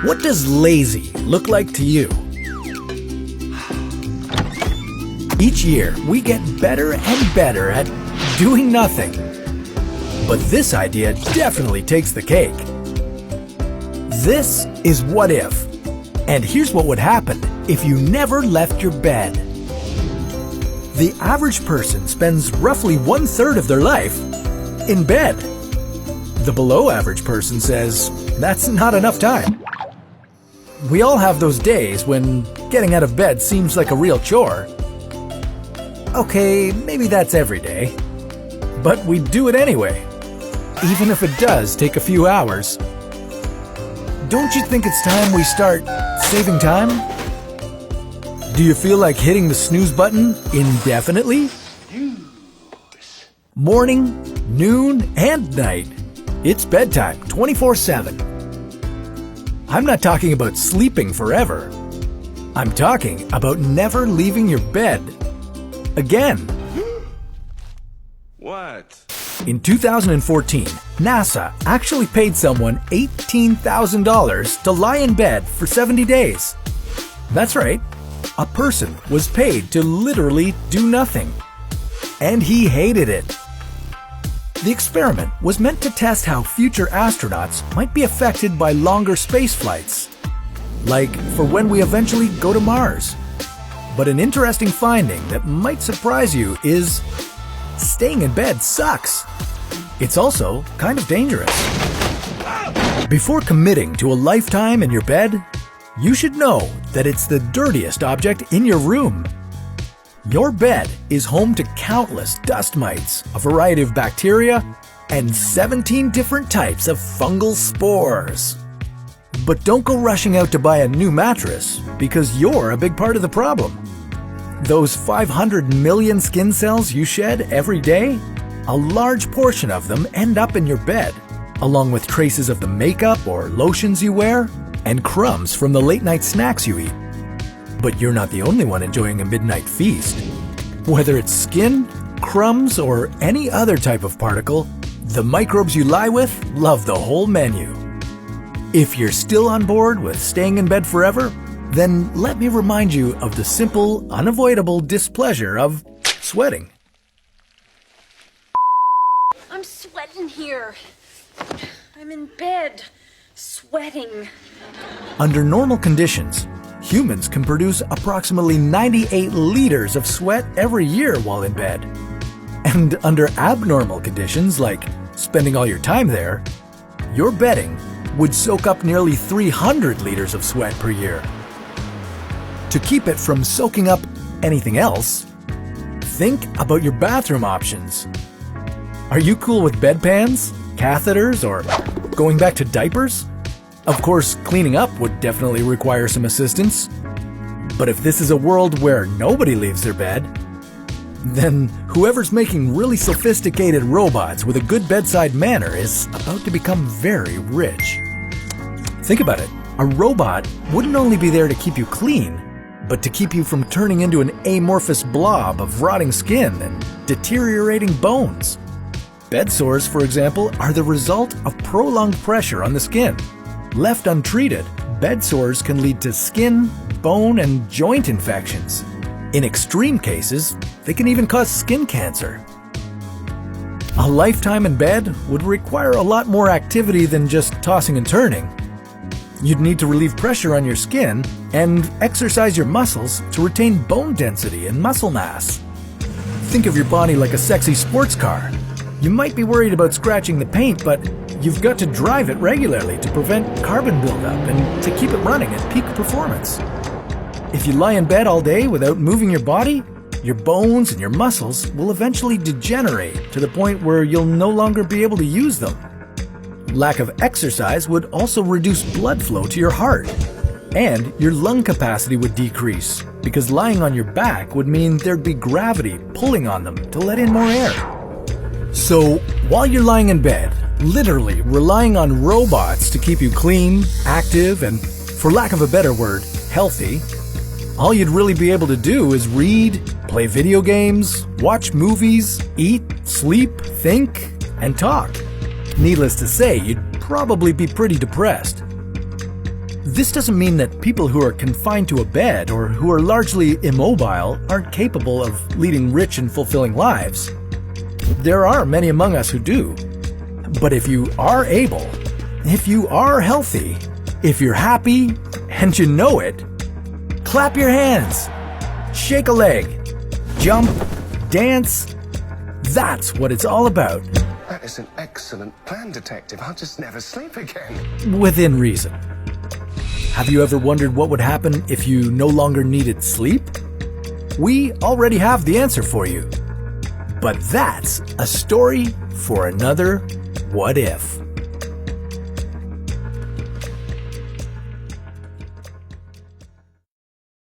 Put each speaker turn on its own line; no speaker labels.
What does lazy look like to you? Each year, we get better and better at doing nothing. But this idea definitely takes the cake. This is what if. And here's what would happen if you never left your bed. The average person spends roughly 1/3 of their life in bed. The below average person says that's not enough time. We all have those days when getting out of bed seems like a real chore. Okay, maybe that's every day, but we do it anyway, even if it does take a few hours. Don't you think it's time we start saving time? Do you feel like hitting the snooze button indefinitely? Morning, noon, and night. It's bedtime 24/7. I'm not talking about sleeping forever. I'm talking about never leaving your bed again.
What?
In 2014, NASA actually paid someone $18,000 to lie in bed for 70 days. That's right, a person was paid to literally do nothing. And he hated it. The experiment was meant to test how future astronauts might be affected by longer space flights, like for when we eventually go to Mars. But an interesting finding that might surprise you is staying in bed sucks. It's also kind of dangerous. Before committing to a lifetime in your bed, you should know that it's the dirtiest object in your room. Your bed is home to countless dust mites, a variety of bacteria, and 17 different types of fungal spores. But don't go rushing out to buy a new mattress, because you're a big part of the problem. Those 500 million skin cells you shed every day, a large portion of them end up in your bed, along with traces of the makeup or lotions you wear, and crumbs from the late-night snacks you eat. But you're not the only one enjoying a midnight feast. Whether it's skin, crumbs, or any other type of particle, the microbes you lie with love the whole menu. If you're still on board with staying in bed forever, then let me remind you of the simple, unavoidable displeasure of sweating.
I'm sweating here. I'm in bed, sweating.
Under normal conditions, humans can produce approximately 98 liters of sweat every year while in bed. And under abnormal conditions, like spending all your time there, your bedding would soak up nearly 300 liters of sweat per year. To keep it from soaking up anything else, think about your bathroom options. Are you cool with bedpans, catheters, or going back to diapers? Of course, cleaning up would definitely require some assistance. But if this is a world where nobody leaves their bed, then whoever's making really sophisticated robots with a good bedside manner is about to become very rich. Think about it. A robot wouldn't only be there to keep you clean, but to keep you from turning into an amorphous blob of rotting skin and deteriorating bones. Bed sores, for example, are the result of prolonged pressure on the skin. Left untreated, bed sores can lead to skin, bone, and joint infections. In extreme cases, they can even cause skin cancer. A lifetime in bed would require a lot more activity than just tossing and turning. You'd need to relieve pressure on your skin and exercise your muscles to retain bone density and muscle mass. Think of your body like a sexy sports car. You might be worried about scratching the paint, but you've got to drive it regularly to prevent carbon buildup and to keep it running at peak performance. If you lie in bed all day without moving your body, your bones and your muscles will eventually degenerate to the point where you'll no longer be able to use them. Lack of exercise would also reduce blood flow to your heart, and your lung capacity would decrease because lying on your back would mean there'd be gravity pulling on them to let in more air. So, while you're lying in bed, literally relying on robots to keep you clean, active, and, for lack of a better word, healthy, all you'd really be able to do is read, play video games, watch movies, eat, sleep, think, and talk. Needless to say, you'd probably be pretty depressed. This doesn't mean that people who are confined to a bed or who are largely immobile aren't capable of leading rich and fulfilling lives. There are many among us who do. But if you are able, if you are healthy, if you're happy and you know it, clap your hands, shake a leg, jump, dance. That's what it's all about.
That is an excellent plan, Detective. I'll just never sleep again.
Within reason. Have you ever wondered what would happen if you no longer needed sleep? We already have the answer for you. But that's a story for another What If.